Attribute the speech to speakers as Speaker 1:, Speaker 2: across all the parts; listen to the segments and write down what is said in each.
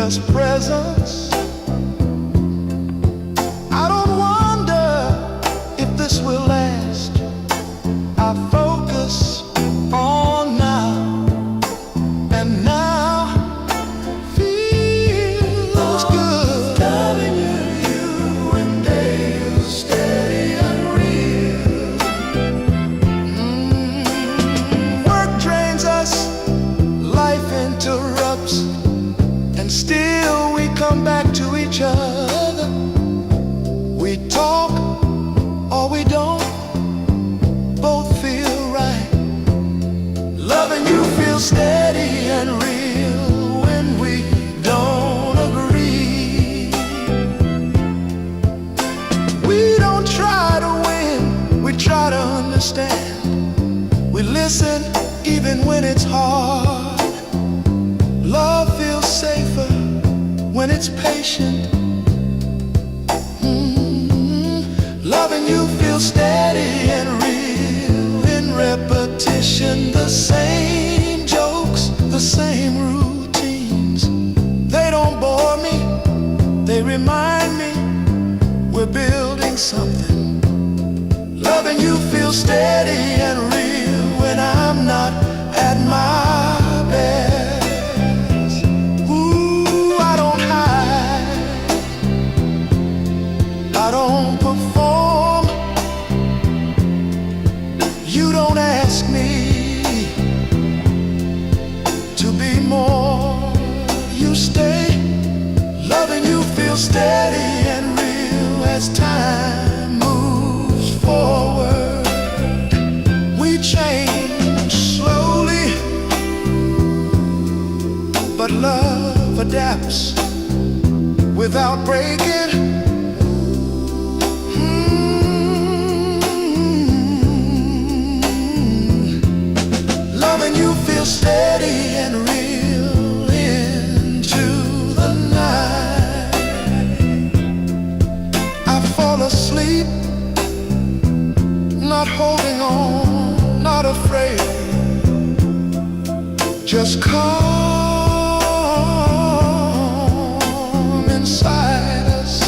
Speaker 1: just presence. I don't wonder if this will last. I focus on now, and now feels good. Loving you and days steady and real. Work drains us, life interrupts, and still we come back to each other. We talk or we don't, both feel right. Loving you feels steady and real when we don't agree. We don't try to win, we try to understand. We listen even when it's hard. Love feels safer when it's patient. Loving you feels steady and real in repetition. The same jokes, the same routines. They don't bore me, they remind me we're building something. Loving you feels steady and real when I'm not at my best. Ooh, I don't hide, I don't perform. You don't ask me to be more. You stay. Loving you feels steady and real as time moves forward. We change slowly, but love adapts without breaking. Loving you feels steady and real into the night. I fall asleep, not holding on, not afraid, just calm inside us.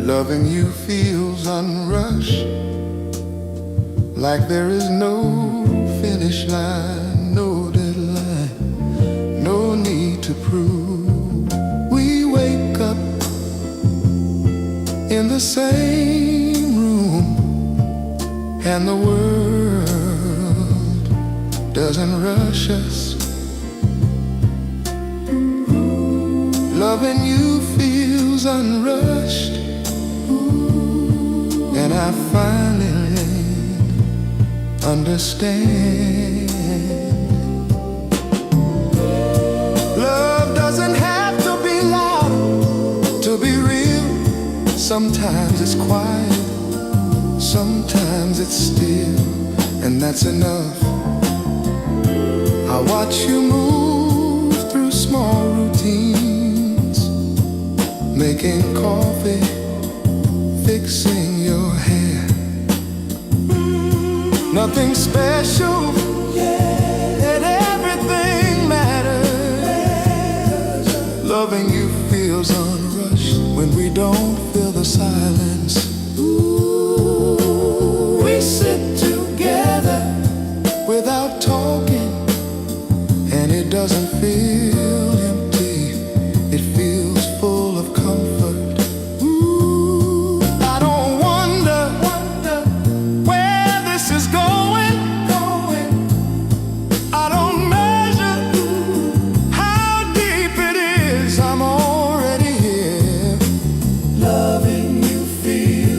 Speaker 1: Loving you feels unrushed, like there is no finish line, no deadline, no need to prove. We wake up in the same room, and the world doesn't rush us. Loving you feels unrushed, and I finally understand. Love doesn't have to be loud to be real. Sometimes it's quiet, sometimes it's still, and that's enough. I watch you move through small routines, making coffee, fixing your hair. Nothing special, and everything matters. Loving you feels unrushed when we don't feel the silence. Ooh, we sit together without talking, and it doesn't feel empty, it feels full of comfort.
Speaker 2: Loving you feels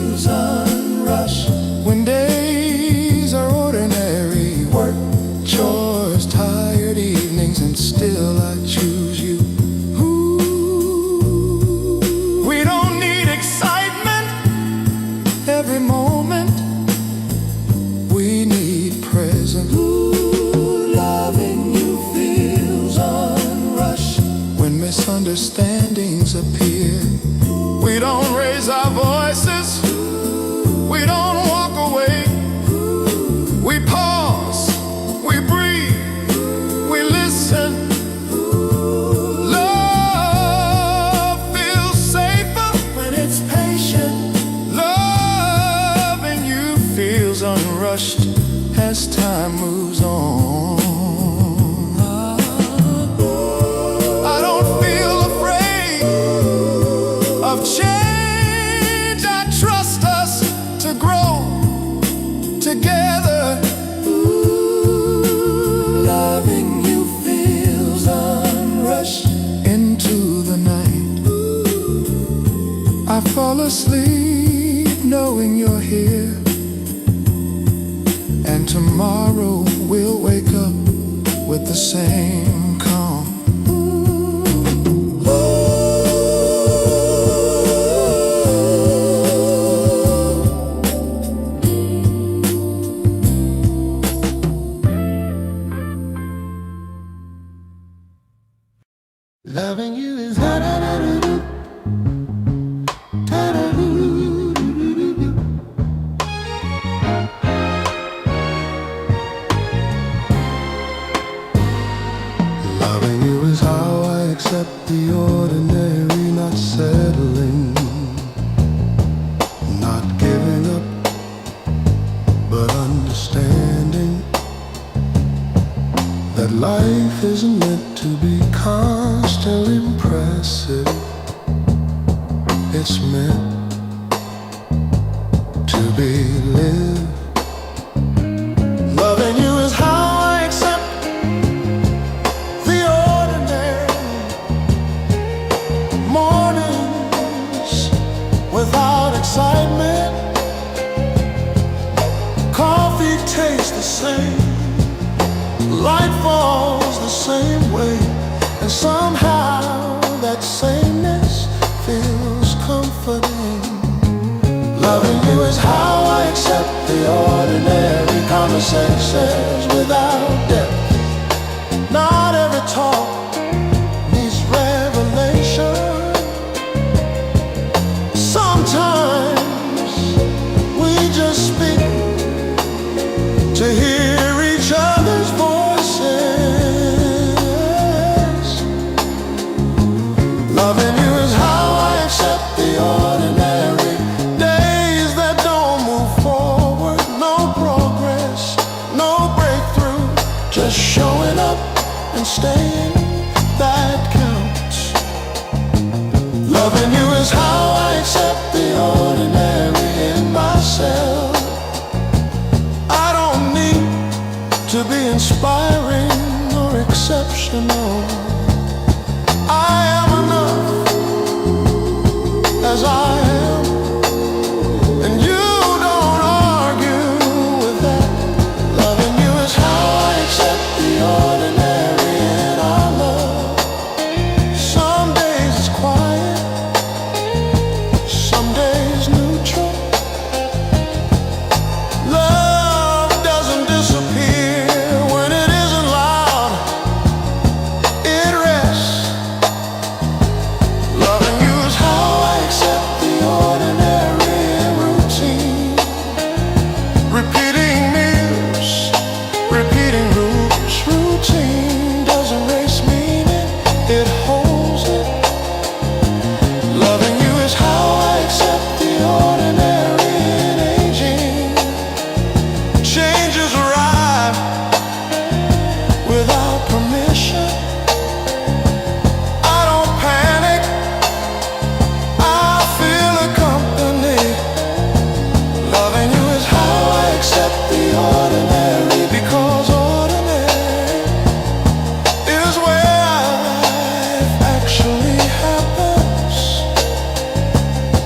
Speaker 1: rushed as time moves on. I don't feel afraid of change. I trust us to grow together. Loving you feels unrushed into the night. I fall asleep knowing you're here, and tomorrow we'll wake up with the same calm. Loving you is loving you is how I accept the ordinary, not settling, not giving up, but understanding that life isn't meant to be constantly impressive. It's meant to be lived. Loving you is how I accept the ordinary mornings without excitement. Coffee tastes the same, light falls the same way, and somehow that sameness feels comforting. Loving you is how I accept the ordinary conversations without depth. Not every talk needs revelation. Sometimes we just speak to hear each other's voices. Loving you is how I accept the ordinary days that don't move forward. No progress, no breakthrough, just showing up and staying, that counts. Loving you is how I accept the ordinary in myself. I don't need to be inspiring or exceptional. I am enough as I am, and you don't argue with that. Loving you is how I accept the ordinary in our love. Some days it's quiet, some days neutral. Love doesn't disappear when it isn't loud, it rests. Loving you is how I accept the ordinary routine. Repeating meals, repeating rules. Routine doesn't erase meaning, it holds it. Loving you is how I accept the ordinary in aging. Changes arrive without permission. I don't panic, I feel a company. Loving you is how I accept the ordinary, because ordinary is where life actually happens.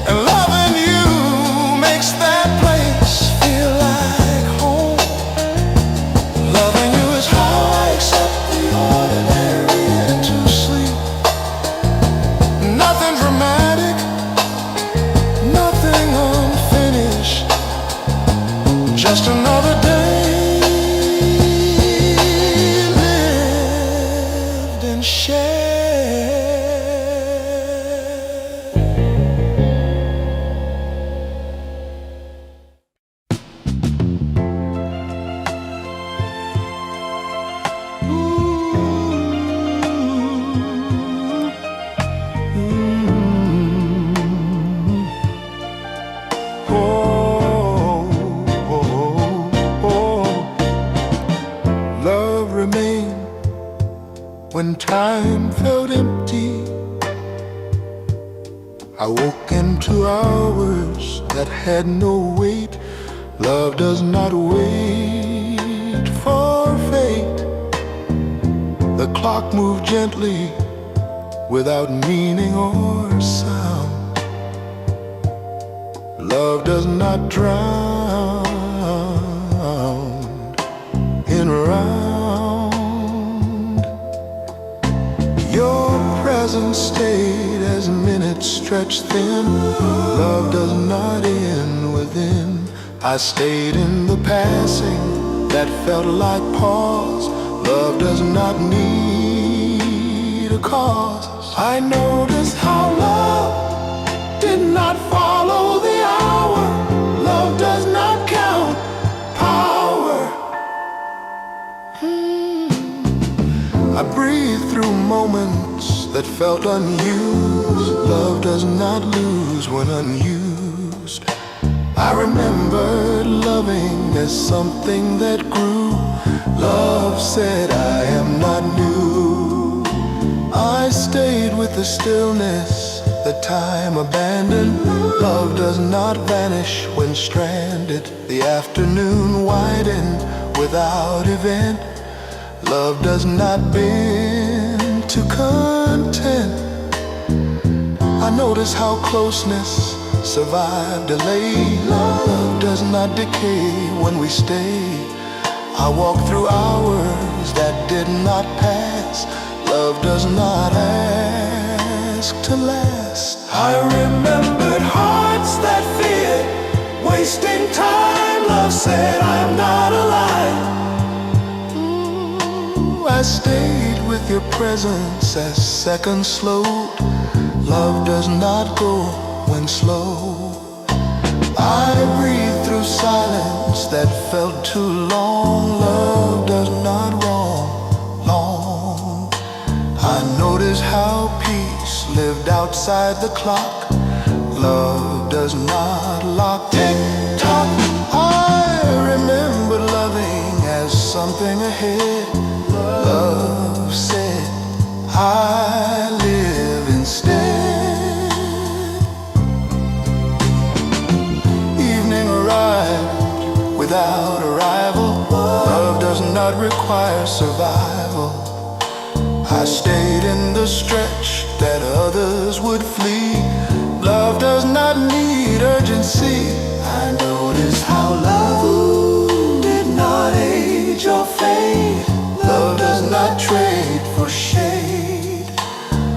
Speaker 1: And loving you makes that place feel like home. Loving you is how I accept the ordinary into sleep. Nothing dramatic, nothing unfinished, just another day lived and shared. Oh, oh, oh, when time felt empty. I woke into hours that had no weight. Love does not wait for fate. The clock moved gently without meaning or sound. Love does not drown in a round. Your presence stayed as minutes stretched thin. Love does not end within. I stayed in the passing that felt like pause. Love does not need a cause. I noticed how love did not follow the hour. Love does not count power. I breathed through moments that felt unused. Love does not lose when unused. I remembered loving as something that grew. Love said I am not new. I stayed with the stillness that time abandoned. Love does not vanish when stranded. The afternoon widened without event. Love does not bend to content. I notice how closeness survived delay. Love does not decay when we stay. I walked through hours that did not pass. Love does not ask to last. I remembered hearts that feared wasting time. Love said I'm not alive. I stayed with your presence as seconds slowed. Love does not go when slow. I breathed through silence that felt too long. Love does not wrong long. I noticed how peace lived outside the clock. Love does not lock. Tick tock. I remember loving as something ahead. Love said I live instead. Evening arrived without arrival. Love does not require survival. I stayed in the stretch that others would flee. Love does not need urgency. I noticed how love did not age or fade. Love does not trade for shade.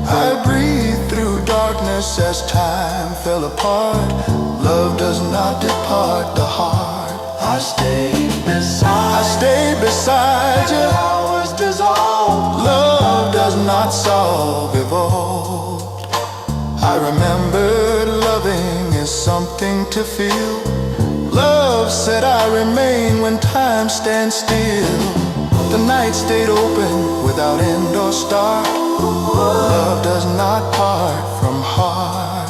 Speaker 1: I breathed through darkness as time fell apart. Love does not depart the heart. I stayed beside you. Hours dissolved. Love does not solve, evolved. I remembered loving is something to feel. Love said I remain when time stands still. The night stayed open without end or start. Love does not part from heart.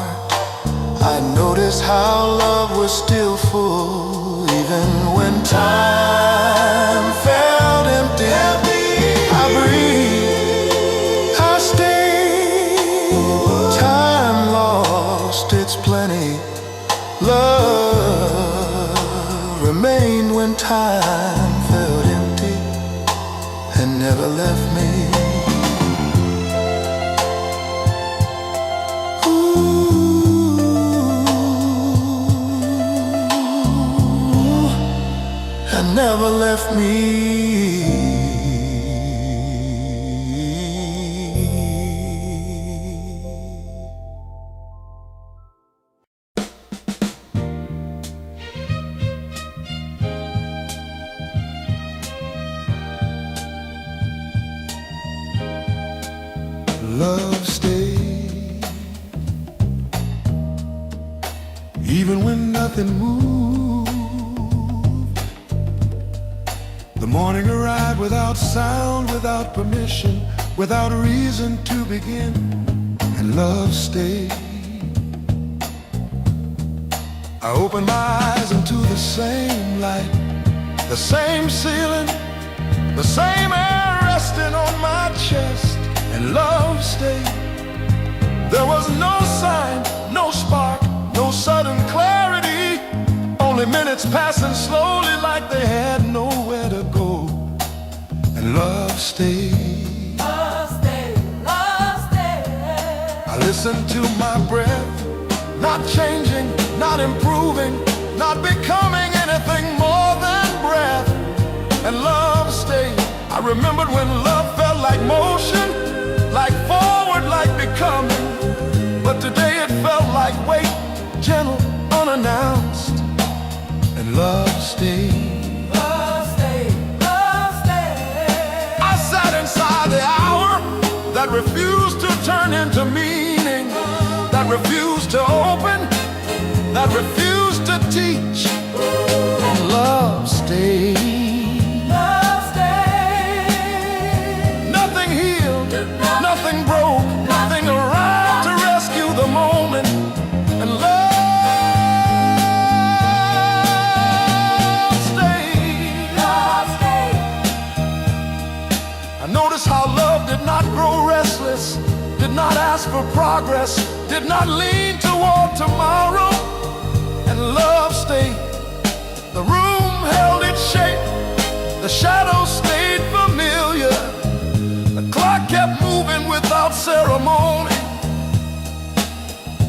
Speaker 1: I noticed how love was still full, even when time felt empty. I breathed, I stayed. Time lost its plenty. Love remained when time felt empty and never left me. Ooh, and never left me. Love stayed, even when nothing moved. The morning arrived without sound, without permission, without reason to begin, and love stayed. I opened my eyes into the same light, the same ceiling, the same air resting on my chest. and love stayed. There was no sign, no spark, no sudden clarity, only minutes passing slowly like they had nowhere to go. And love stayed.
Speaker 2: Love stayed, love stayed.
Speaker 1: I listened to my breath, not changing, not improving, not becoming anything more than breath. And love stayed. I remembered when love felt like motion, like forward, like becoming. But today it felt like weight, gentle, unannounced. And love stayed.
Speaker 2: Love stayed, love stayed.
Speaker 1: I sat inside the hour that refused to turn into meaning, that refused to open, that refused to teach. And love stayed.
Speaker 2: Love stayed.
Speaker 1: Nothing healed, nothing broke, nothing around to rescue the moment. And love stayed.
Speaker 2: Love stayed.
Speaker 1: I noticed how love did not grow restless, did not ask for progress, did not lean toward tomorrow. And love stayed. The room held its shape, the shadows stayed familiar, the clock kept moving without ceremony.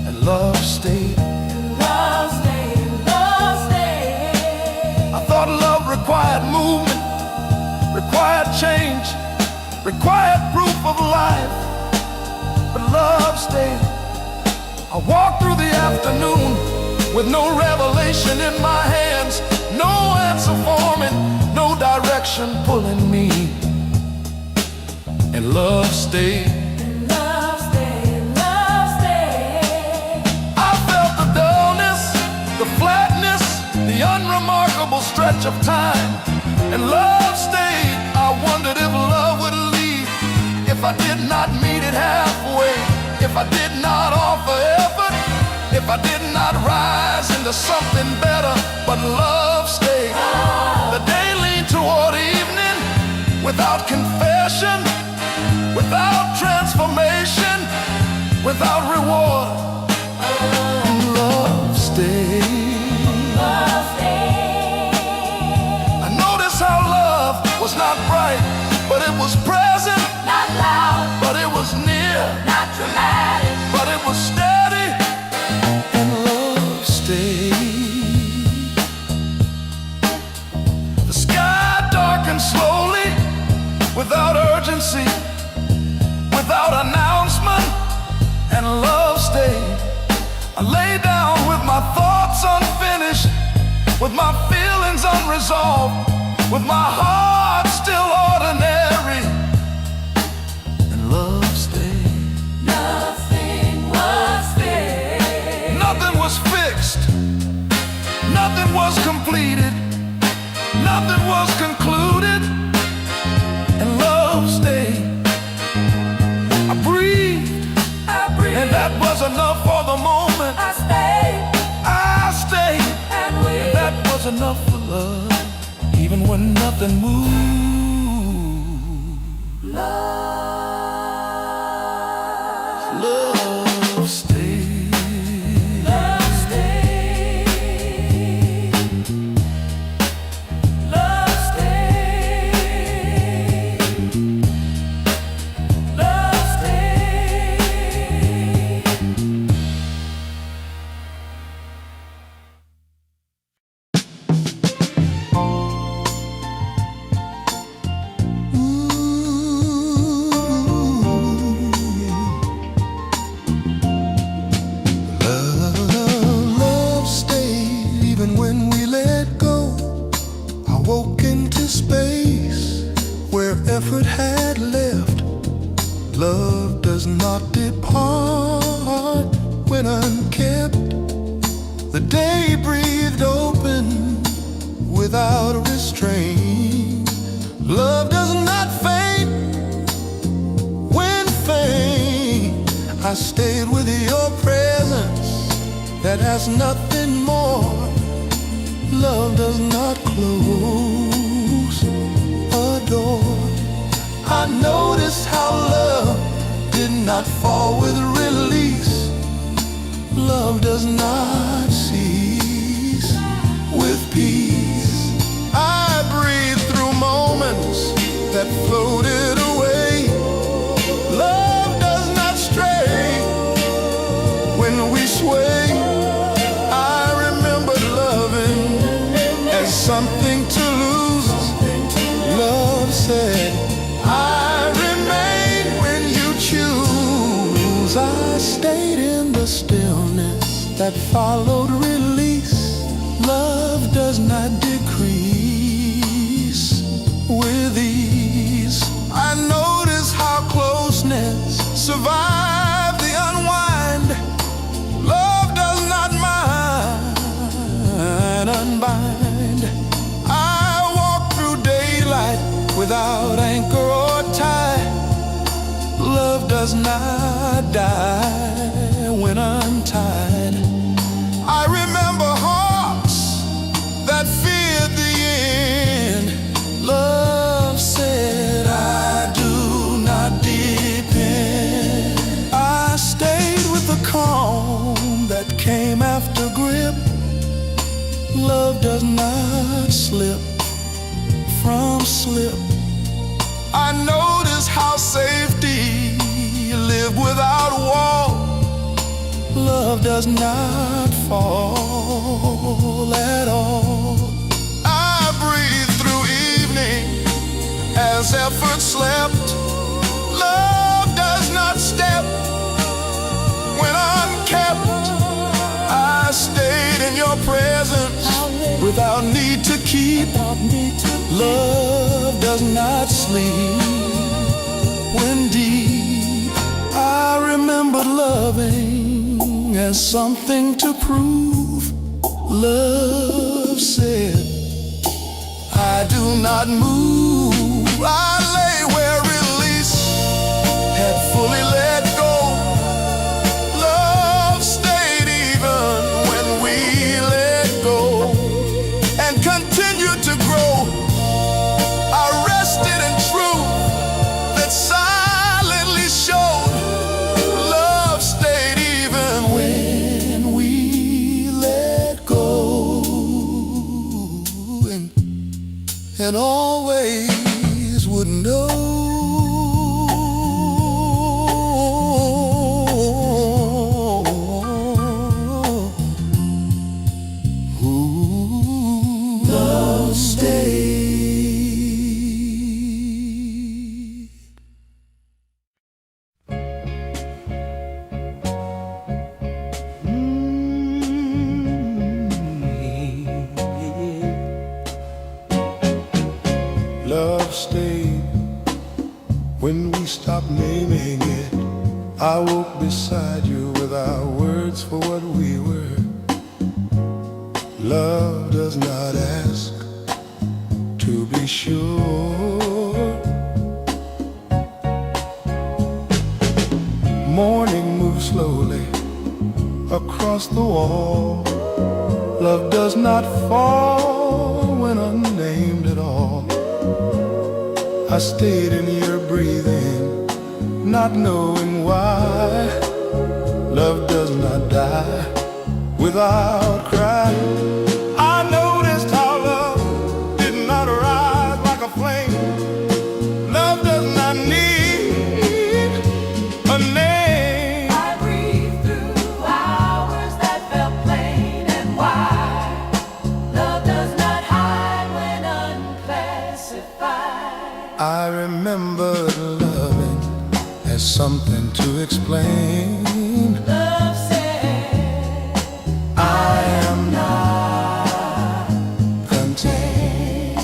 Speaker 1: And love stayed.
Speaker 2: Love stayed, love stayed.
Speaker 1: I thought love required movement, required change, required proof of life. But love stayed. I walked through the afternoon with no revelation in my hands, no answer forming, no direction pulling me. And love stayed.
Speaker 2: Love stayed, love stayed.
Speaker 1: I felt the dullness, the flatness, the unremarkable stretch of time. And love stayed. I wondered if love would leave, if I did not meet it halfway, if I did not offer effort, if I did not rise into something better. But love stayed. The day leaned toward evening, without confession, without transformation, without reward. And love stayed.
Speaker 2: Love stayed.
Speaker 1: I noticed how love was not bright, but it was present,
Speaker 2: Not loud,
Speaker 1: but it was near,
Speaker 2: not dramatic.
Speaker 1: but it was steady. And love stayed. The sky darkened slowly, without urgency, without announcement. And love stayed. I lay down with my thoughts unfinished, with my feelings unresolved, with my heart still ordinary. And love stayed.
Speaker 2: Nothing was fixed.
Speaker 1: Nothing was fixed, nothing was completed, nothing was concluded. And love stayed. I breathed, and that was enough for the moment.
Speaker 2: I stayed,
Speaker 1: I stayed,
Speaker 2: and
Speaker 1: and that was enough for love, even when nothing moved. Love stayed.
Speaker 2: Love stayed. Love stayed. Love stayed.
Speaker 1: Love stayed even when we let go. I woke into space where effort had left. Love does not depart when unkept. The day breathed open without restraint. Love does not faint when faint. I stayed with your presence that has nothing more. Love does not close a door. I noticed how love not fall with release. Love does not cease with peace. I breathe through moments that floated away. Love does not stray when we sway. I remember loving as something to lose. Love said, I remain when you choose. I stayed in the stillness that followed release. Love does not decrease with ease. I notice how closeness survived the unwind. Love does not mind unbind. I walk through daylight without anchor or tie. Love does not die when untied. I remember hearts that feared the end. Love said, I do not depend. I stayed with the calm that came after grip. Love does not slip from slip. I notice how safety lived without wall. Love does not fall at all. I breathe through evening as effort slept. Love does not step when unkept. I stayed in your presence without need to keep. Love does not sleep when deep. I remember loving as something to prove. Love said, I do not move. I lay where release had fully let go. Love stayed even when we let go and continued to grow. I rested in truth that silently showed. Love stayed even when we let go, and always would know. Love stayed. Love stayed when we stopped naming it. I woke beside you without words for what we were. Love does not ask to be sure. Morning moves slowly across the wall. Love does not fall when unnamed at all. I stayed in your breathing, not knowing why. Love does not die without crying. I noticed how love did not rise like a flame. Love does not need a name.
Speaker 2: I breathed through hours that felt plain and wide. Love does not hide when unclassified.
Speaker 1: I remembered loving as something to explain.
Speaker 2: Love said,
Speaker 1: I am not contained.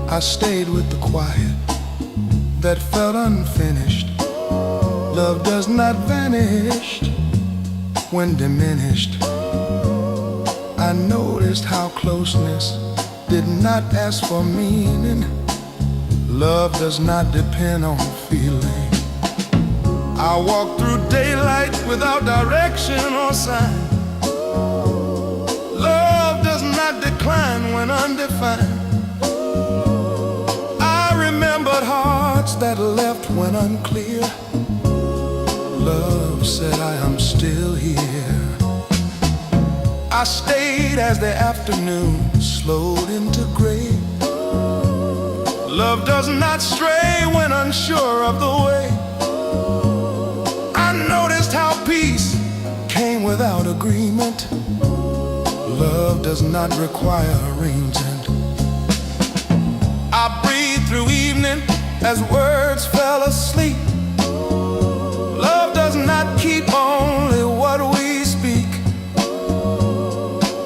Speaker 1: I stayed with the quiet that felt unfinished. Love does not vanish when diminished. I noticed how closeness did not ask for meaning. Love does not depend on feeling. I walk through daylight without direction or sign. Love does not decline when undefined. I remembered how I stayed as the afternoon slowed into gray. Love does not stray when unsure of the way. I noticed how peace came without agreement. Love does not require arrangement. I breathed through evening as words fell asleep. Love does not keep only what we speak.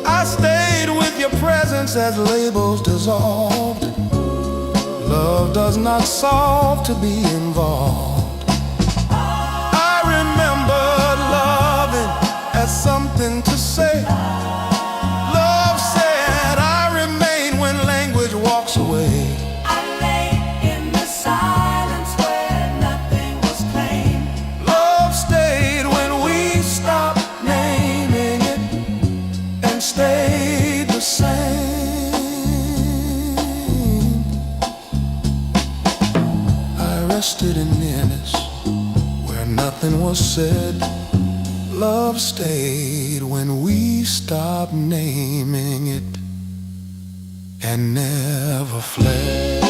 Speaker 1: I stayed with your presence as labels dissolved. Love does not solve to be involved. I remember loving as something to say. Love said I remain when language walks away.
Speaker 2: I lay in the silence where nothing was plain.
Speaker 1: Love stayed when we stopped naming it and stayed the same. I rested in nearness where nothing was said. Love stayed when we stopped naming it and never fled.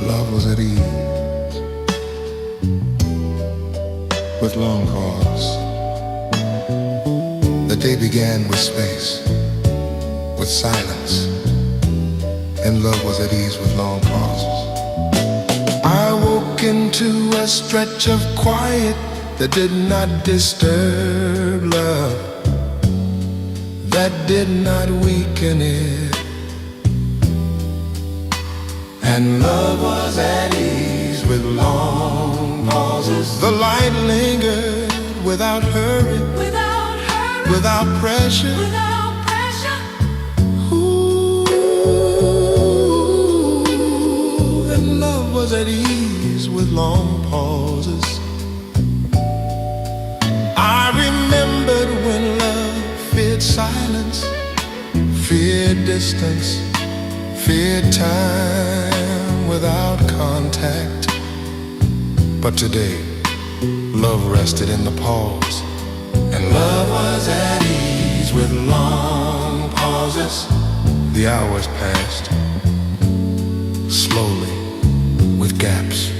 Speaker 1: Love was at ease with long pause. The day began with space, with silence, and love was at ease with long pauses. I woke into a stretch of quiet that did not disturb love, that did not weaken it. And love was at ease with long pauses. The light lingered without hurry, without pressure. Ooh, and love was at ease with long pauses. I remembered when love feared silence, feared distance, feared time without contact. But today, love rested in the pause, and love was at ease with long pauses. The hours passed slowly with gaps,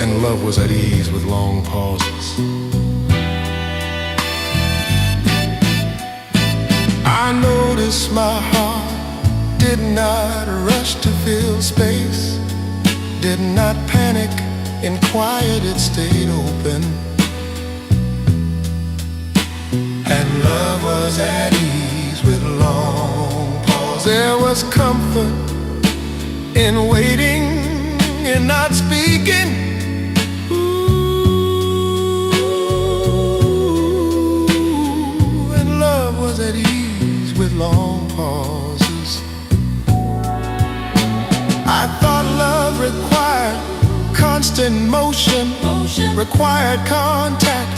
Speaker 1: and love was at ease with long pauses. I noticed my heart did not rush to fill space, did not panic, in quiet it stayed open. And love was at ease with long pause. There was comfort in waiting and not speaking. Ooh, and love was at ease with long pauses. I thought love required constant motion, required contact,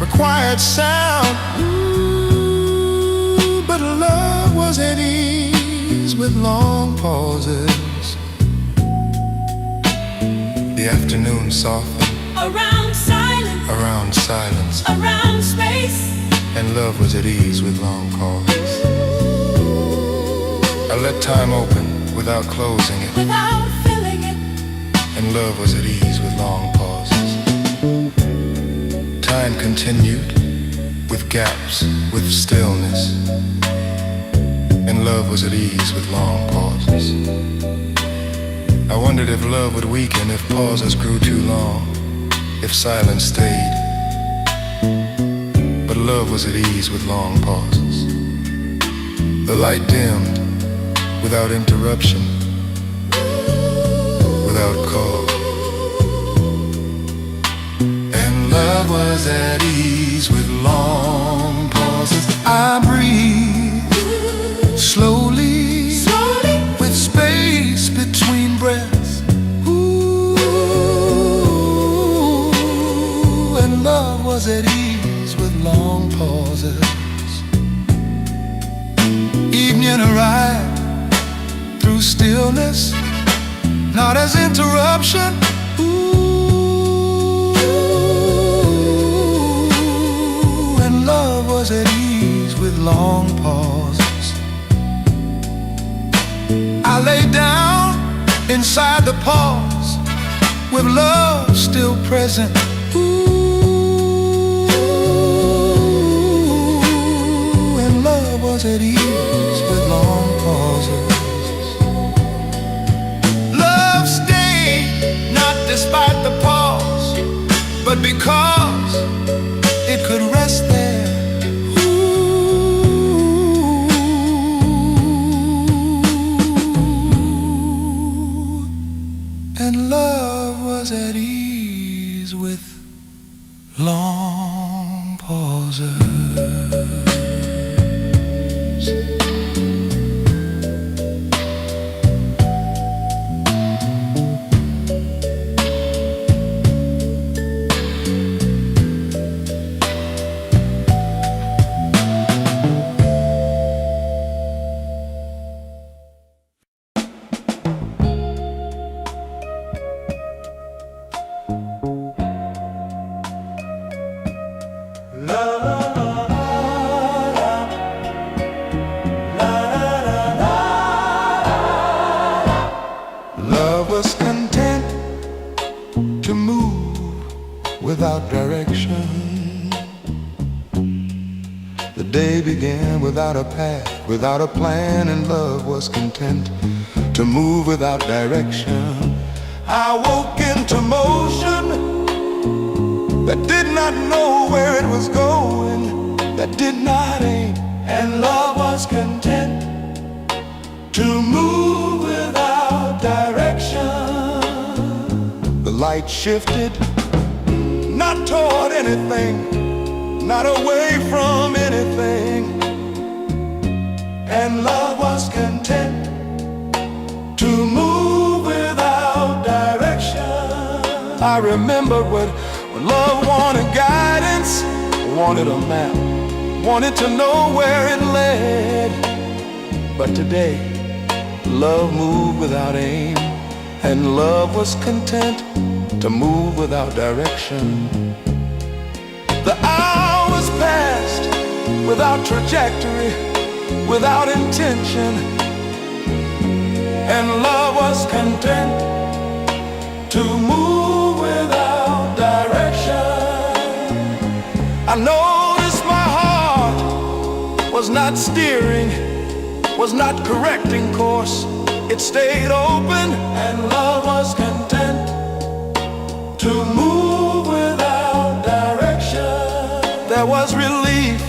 Speaker 1: required sound. Ooh, but love was at ease with long pauses. The afternoon softened
Speaker 2: Around silence,
Speaker 1: around
Speaker 2: space.
Speaker 1: and love was at ease with long pauses. I let time open without closing it,
Speaker 2: Without filling it,
Speaker 1: and love was at ease with long pauses. Time continued with gaps, with stillness, and love was at ease with long pauses. I wondered if love would weaken if pauses grew too long, if silence stayed. But love was at ease with long pauses. The light dimmed without interruption, without call. And love was at ease with long pauses. I breathed through stillness, not as interruption. Ooh, and love was at ease with long pauses. I lay down inside the pause with love still present. Ooh, and love was at ease with long pauses. Love stayed, not despite the pause, but because it could rest there. And love was at ease with long pauses. Love was content to move without direction. The day began without a path, without a plan, and love was content to move without direction. I woke into motion that did not know where it was going, that did not aim, and love was content to move without direction. The light shifted, not toward anything, not away from anything, and love was content to move without direction. I remember when love wanted guidance, wanted a map, wanted to know where it led. But today, love moved without aim, and love was content to move without direction. The hours passed without trajectory, without intention, and love was content to move without direction. I noticed my heart was not steering, was not correcting course. It stayed open, and love was content to move without direction. There was relief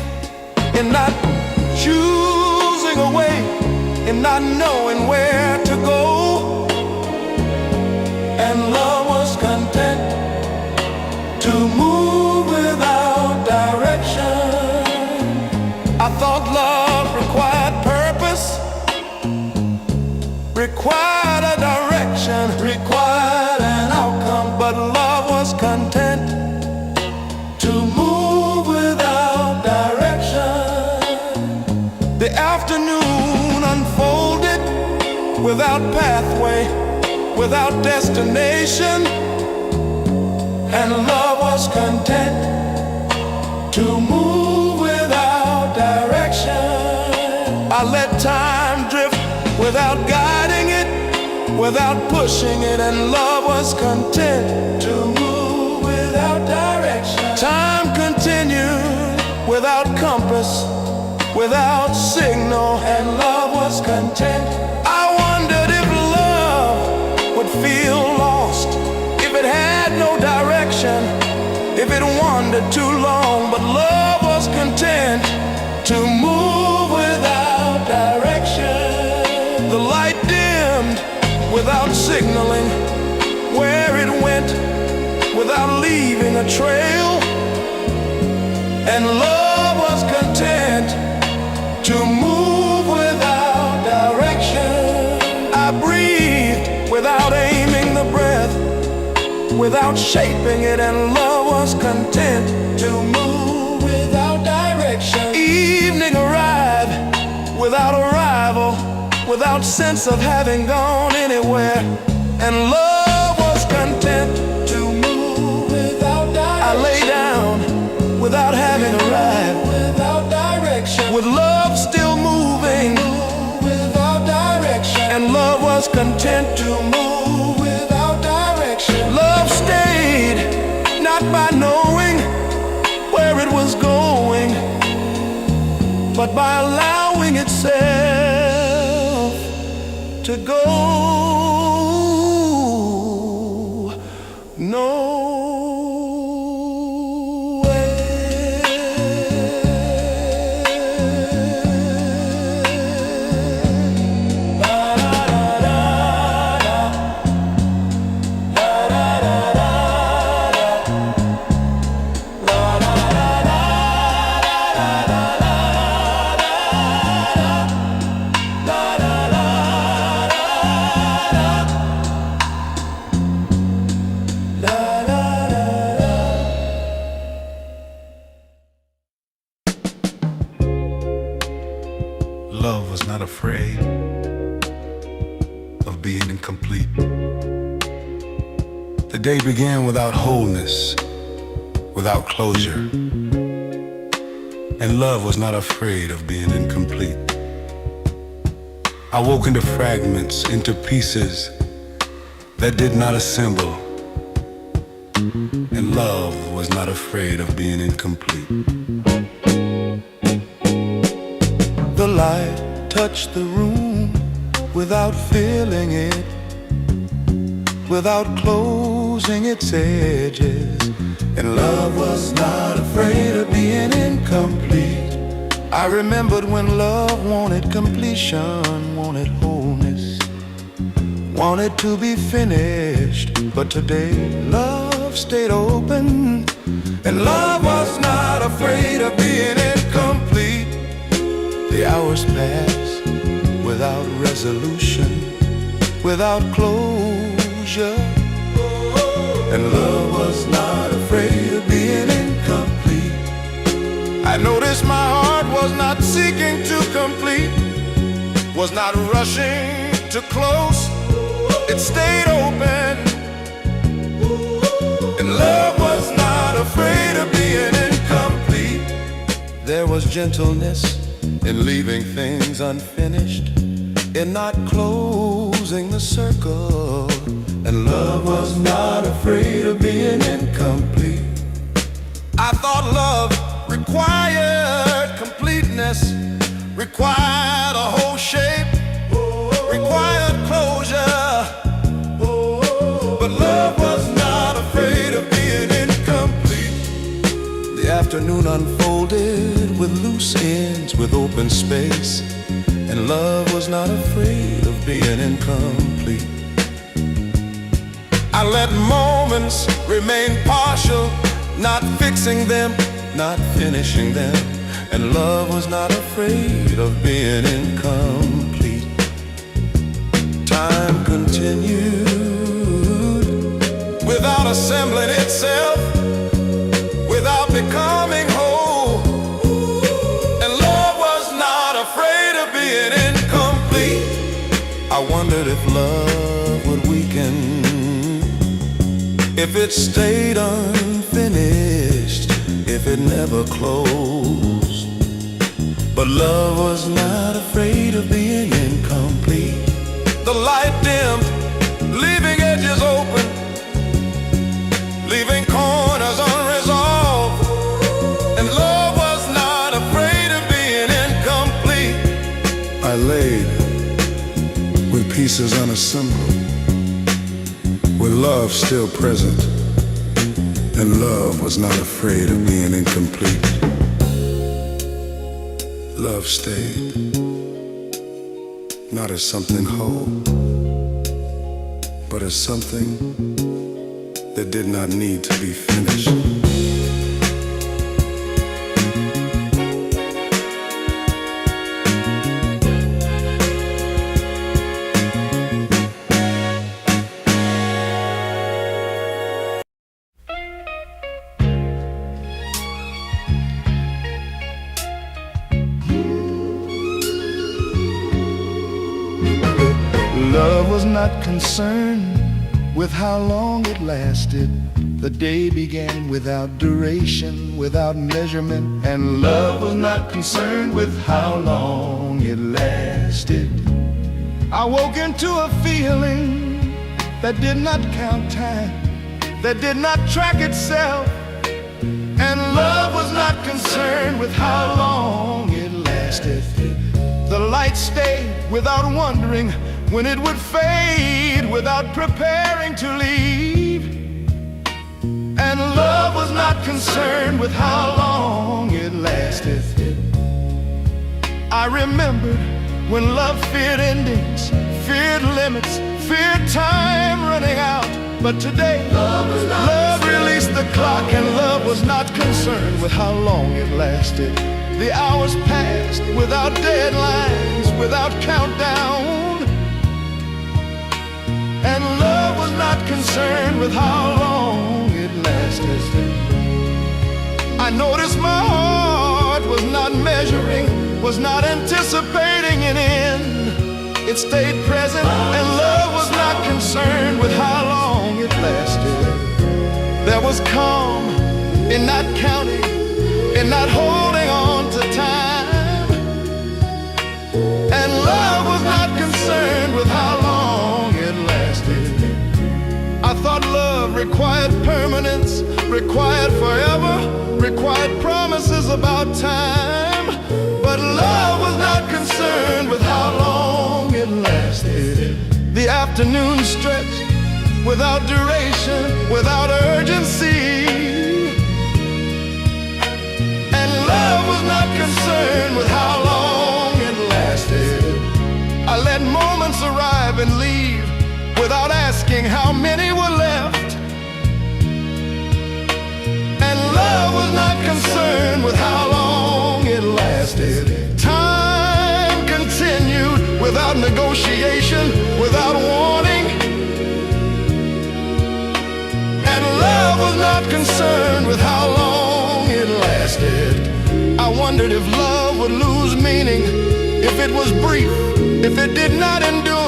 Speaker 1: in not choosing a way, in not knowing where to go, and love was content to move without direction. I thought love required purpose, required a direction, required an outcome, but love was content to move without direction. The afternoon unfolded without pathway, without destination, and love was content to move without direction. I let time drift without guiding it, without pushing it, and love was content to move without direction. Time continued without compass, without signal, and love was content. I wondered if love would feel lost, if it had no direction, if it wandered too long, but love was content to move without direction. The light dimmed without signaling where it went, without leaving a trail, and love was content to move without direction. I breathed without aiming the breath, without shaping it, and love was content to move without direction. Evening arrived without arrival, without sense of having gone anywhere. And love was content to move without direction. I lay down without having arrived, without direction, with love still moving, without direction. And love was content to move without direction. Love stayed, not by knowing where it was going, but by allowing itself to go nowhere. Love was not afraid of being incomplete. The day began without wholeness, without closure. And love was not afraid of being incomplete. I woke into fragments, into pieces that did not assemble. And love was not afraid of being incomplete. The light touched the room without filling it, without closing its edges. And love was not afraid of being incomplete. I remembered when love wanted completion, wanted wholeness, wanted to be finished. But today love stayed open, and love was not afraid of being incomplete. The hours passed without resolution, without closure. And love was not afraid of being incomplete. I noticed my heart was not seeking to complete, was not rushing to close. It stayed open. And love was not afraid of being incomplete. There was gentleness in leaving things unfinished, in not closing the circle. And love was not afraid of being incomplete. I thought love required completeness, required a whole shape, required closure. But love was not afraid of being incomplete. The afternoon unfolded with loose ends, with open space. And love was not afraid of being incomplete. I let moments remain partial, not fixing them, not finishing them. And love was not afraid of being incomplete. Time continued without assembling itself, without becoming whole. And love was not afraid of being incomplete. I wondered if love would weaken, if it stayed unfinished, if it never closed. But love was not afraid of being incomplete. The light dimmed, leaving edges open, leaving corners unresolved. And love was not afraid of being incomplete. I laid with pieces unassembled, with love still present. And love was not afraid of being incomplete. Love stayed, not as something whole, but as something that did not need to be finished. love was not concerned with how long it lasted. The day began without duration, without measurement, and love was not concerned with how long it lasted. I woke into a feeling that did not count time, that did not track itself, and love was not concerned with how long it lasted. The light stayed without wondering when it would fade, without preparing to leave. And love was not concerned with how long it lasted. I remembered when love feared endings, feared limits, feared time running out. But today, love released the clock, and love was not concerned with how long it lasted. The hours passed without deadlines, without countdown, and love was not concerned with how long it lasted. I noticed my heart was not measuring, was not anticipating an end. It stayed present, and love was not concerned with how long it lasted. There was calm in not counting, in not holding on to time, and love was not concerned with how long it lasted. I thought love required permanence, required forever, required promises about time, but love was not concerned with how long it lasted. The afternoon stretched without duration, without urgency, and love was not concerned with how long it lasted. I let moments arrive and leave without asking how many were left, and love was not concerned with how long it lasted. Time continued without negotiation, without warning, and love was not concerned with how long it lasted. I wondered if love would lose meaning, if it was brief, if it did not endure.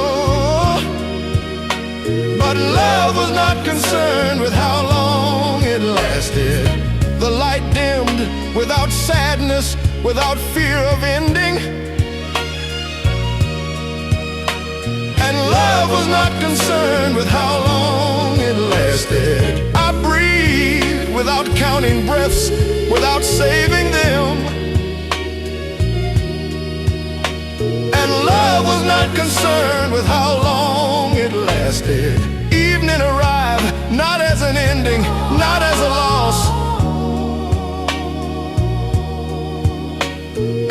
Speaker 1: But love was not concerned with how long it lasted. The light dimmed without sadness, without fear of ending, and love was not concerned with how long it lasted. I breathed without counting breaths, without saving them, and love was not concerned with how long it lasted. Evening arrived, not as an ending, not as a loss,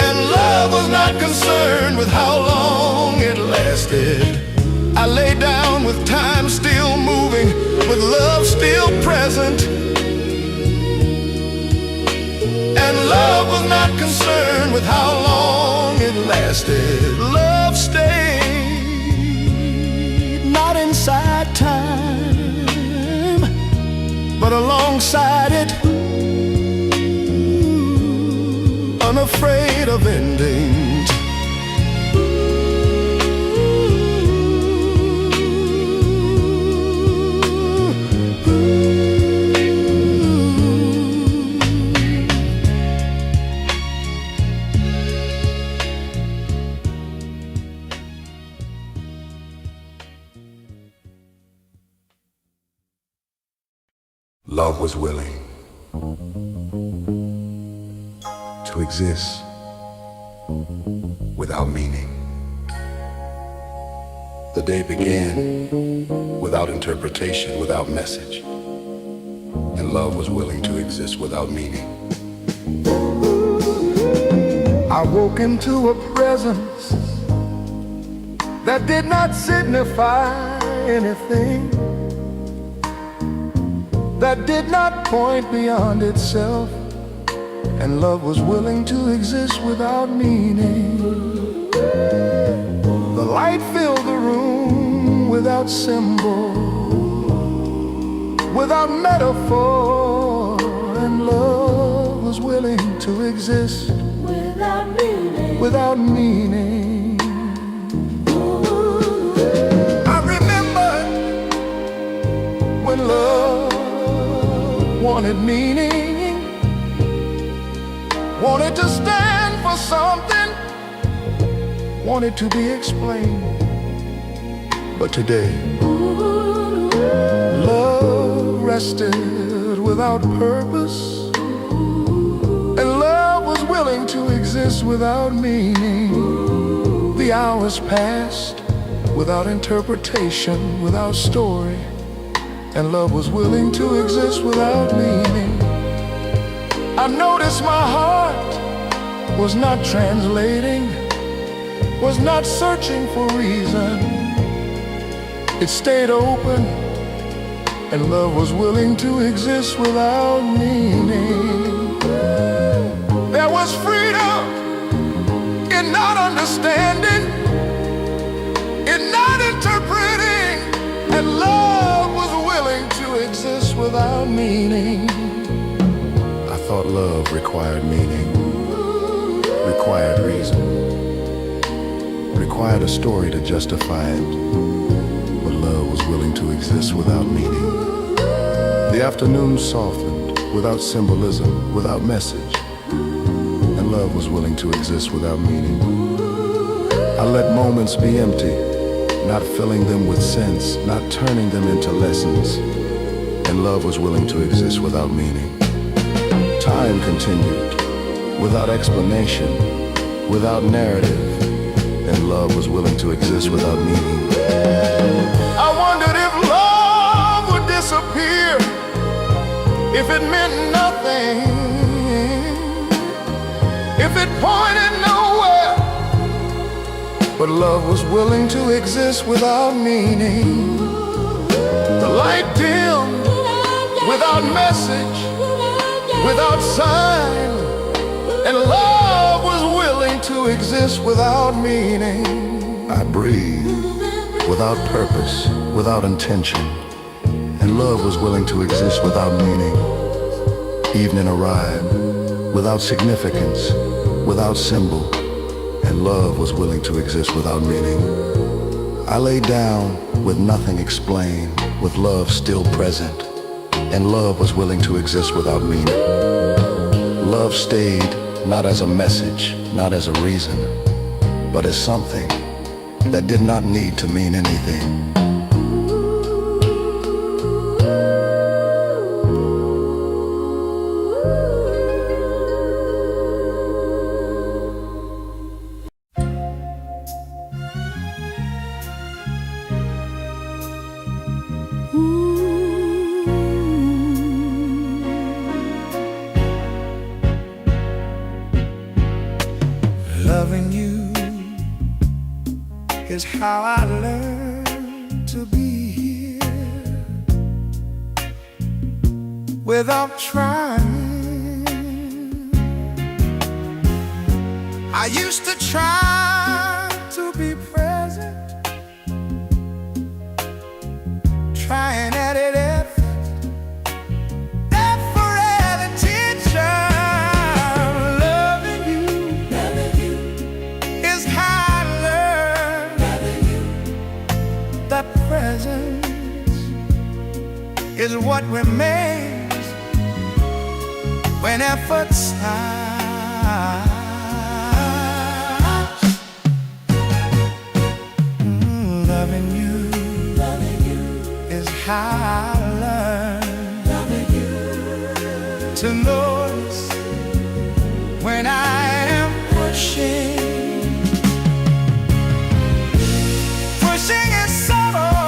Speaker 1: and love was not concerned with how long it lasted. I lay down with time still moving, with love still present, and love was not concerned with how long it lasted. Love stayed not inside time, but alongside it, unafraid of endings.
Speaker 3: Love was willing to exist without meaning. The day began without interpretation, without message, and love was willing to exist without meaning.
Speaker 1: I woke into a presence that did not signify anything, that did not point beyond itself, and love was willing to exist without meaning. The light filled the room without symbol, without metaphor, and love was willing to exist without meaning. wanted meaning, wanted to stand for something, wanted to be explained. But today, love rested without purpose, and love was willing to exist without meaning. The hours passed without interpretation, without story, and love was willing to exist without meaning. I noticed my heart was not translating, was not searching for reason. It stayed open, and love was willing to exist without meaning. There was freedom in not understanding, in not interpreting, and love was willing to exist without meaning. I thought love required meaning, required reason, required a story to justify it. But love was willing to exist without meaning. The afternoon softened without symbolism, without message, and love was willing to exist without meaning. I let moments be empty, not filling them with sense, not turning them into lessons, and love was willing to exist without meaning. Time continued, without explanation, without narrative, and love was willing to exist without meaning. I wondered if love would disappear, if it meant nothing, if it pointed nowhere. But love was willing to exist without meaning. The light dimmed, without message, without sign, and love was willing to exist without meaning. I breathed without purpose, without intention, and love was willing to exist without meaning. Evening arrived, without significance, without symbol, and love was willing to exist without meaning. I lay down with nothing explained, with love still present, and love was willing to exist without meaning. Love stayed not as a message, not as a reason, but as something that did not need to mean anything.
Speaker 4: Loving you is how I learned to be here without trying. I used to try to be present, trying at it is what remains when effort stops. Loving you is how I learned to notice when I am pushing is subtle.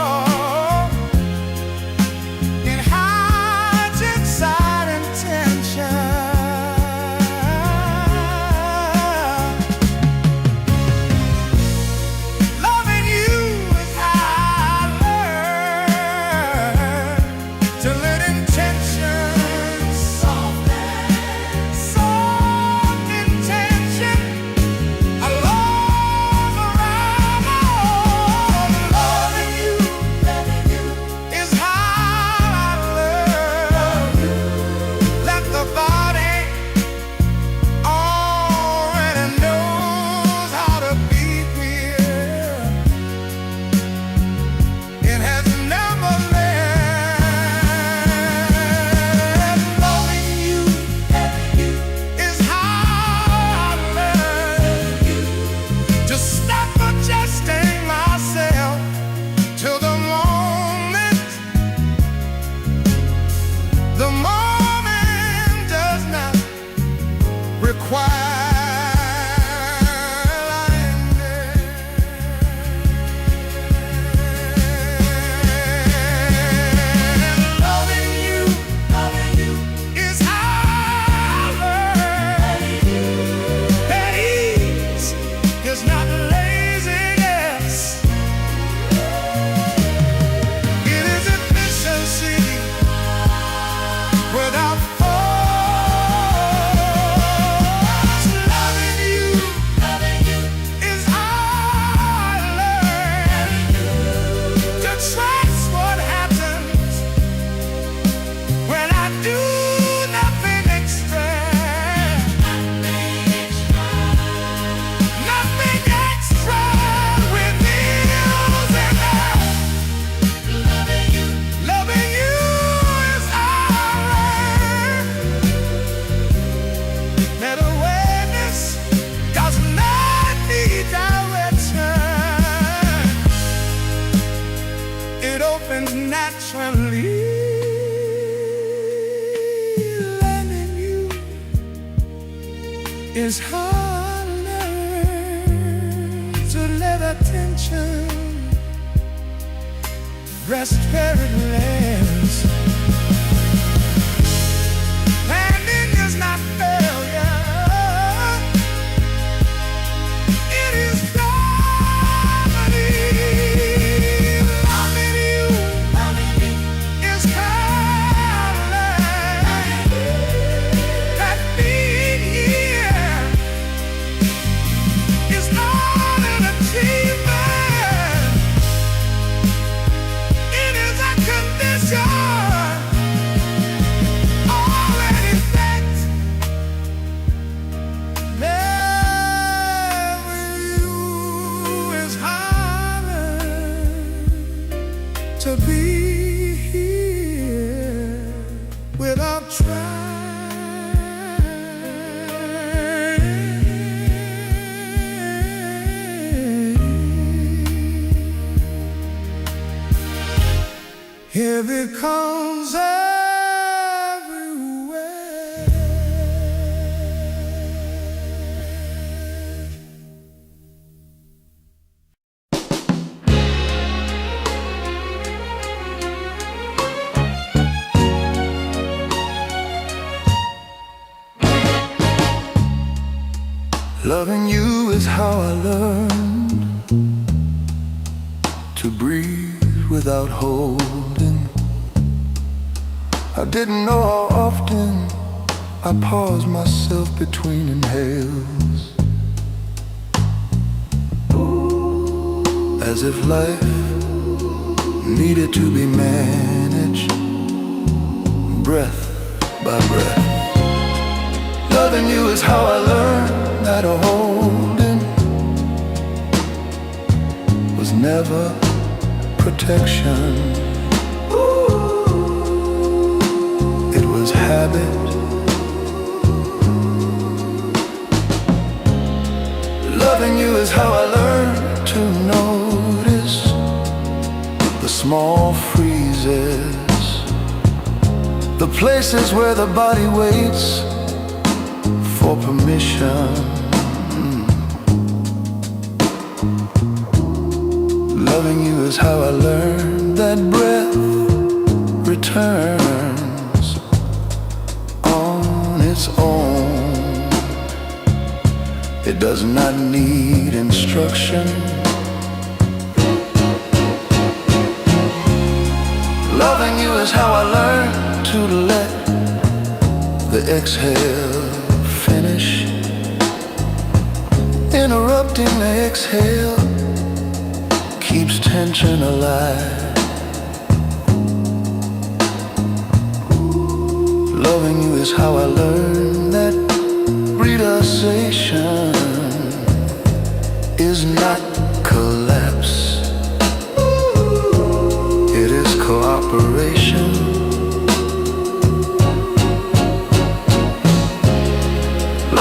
Speaker 4: opens naturally. Loving you is how I learn to let attention rest where it lasts. Landing is not failure, it is harmony. Loving you is how I learn that being here is not an achievement. It is a condition already set. Loving you is harder to be here without trying. Here it comes everywhere. Loving you is how I learned to breathe without holding. I didn't know how often I paused myself between inhales, as if life needed to be managed breath by breath. Loving you is how I learned that a holding was never protection. It was habit. Loving you is how I learned to notice the small freezes, the places where the body waits for permission. Loving you is how I learned that breath returns on its own. It does not need instruction. Loving you is how I learned to let the exhale finish. Interrupting the exhale keeps tension alive. Loving you is how I learned that realization is not collapse. It is cooperation.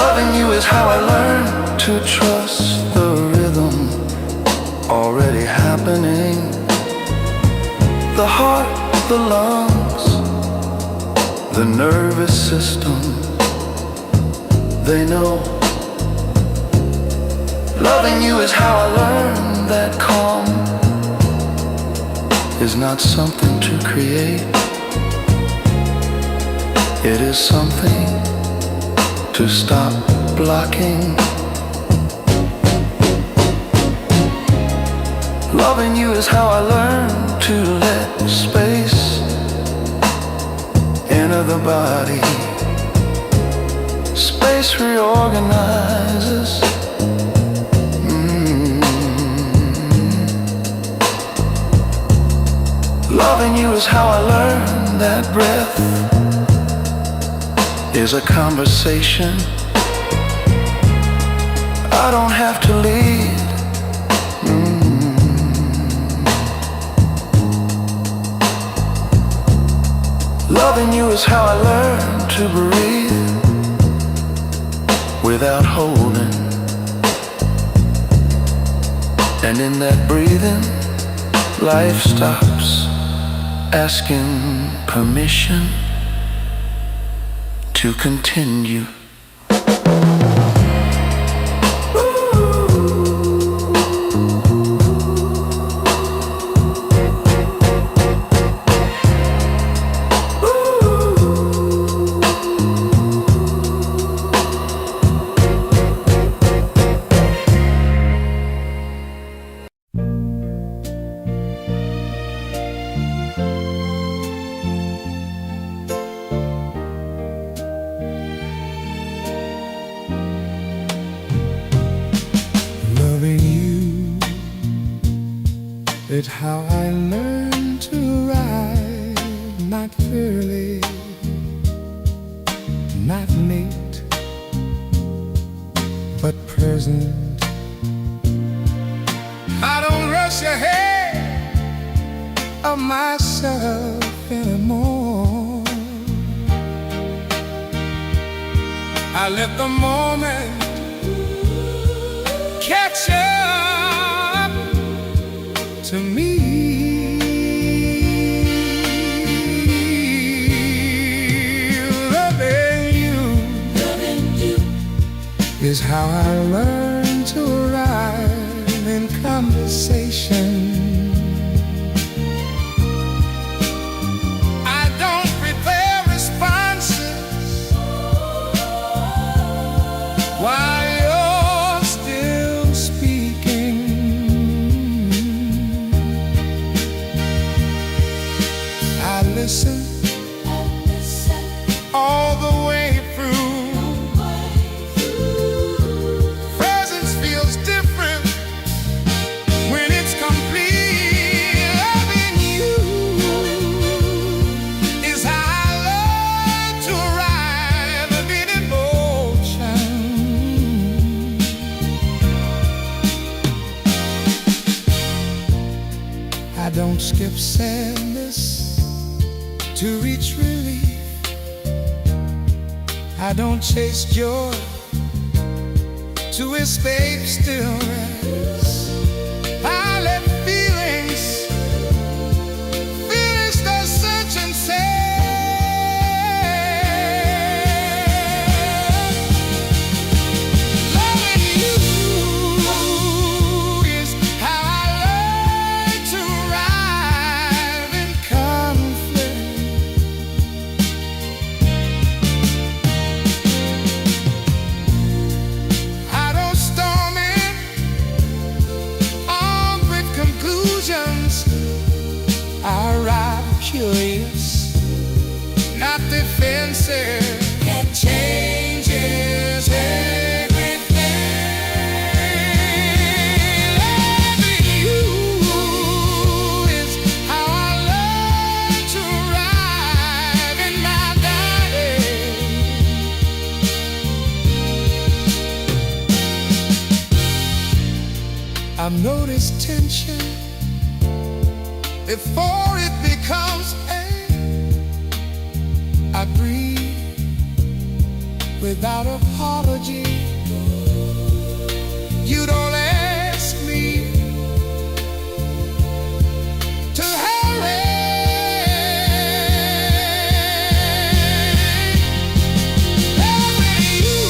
Speaker 4: Loving you is how I learned to trust the rhythm already happening. The heart, the lungs, the nervous system, they know. Loving you is how I learned that calm is not something to create. It is something to stop blocking. Loving you is how I learned to let space enter the body. Space reorganizes. Loving you is how I learned that breath is a conversation. I don't have to lead. Loving you is how I learned to breathe without holding. And in that breathing, life stops asking permission to continue.
Speaker 1: Loving you, it's how I learned to ride, not fairly, not neat, but present. I don't rush ahead of myself anymore. I let the moment catch up to me. Loving you is how I learned to arrive in conversation. I don't prepare responses while you're still speaking. I listen all the way through. Presence feels different when it's complete. Loving you is how I learn to arrive a bit in motion. I don't skip sadness to reach relief. I don't chase joy to escape stillness. I let feelings finish the search and say, loving you is how I learned to arrive in conflict. I don't storm in armed with conclusions. I arrive curious, not defensive. That changes everything. Loving you is how I learned to arrive in my body. I've noticed tension before it becomes air. I breathe without apology. You don't ask me to hurry. Loving you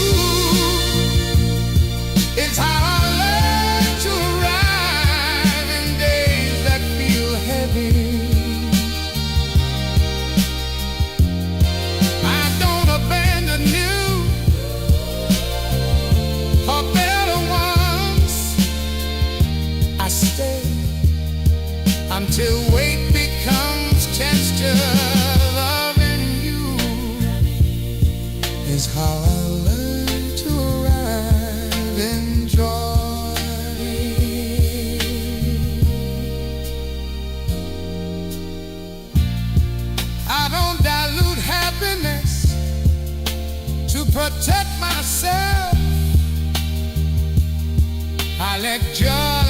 Speaker 1: is how I learned to arrive in days that feel heavy. I don't abandon you for better ones. I stay until weight becomes texture. Loving you is how I learned to arrive in joy. I don't dilute happiness to protect myself. I let joy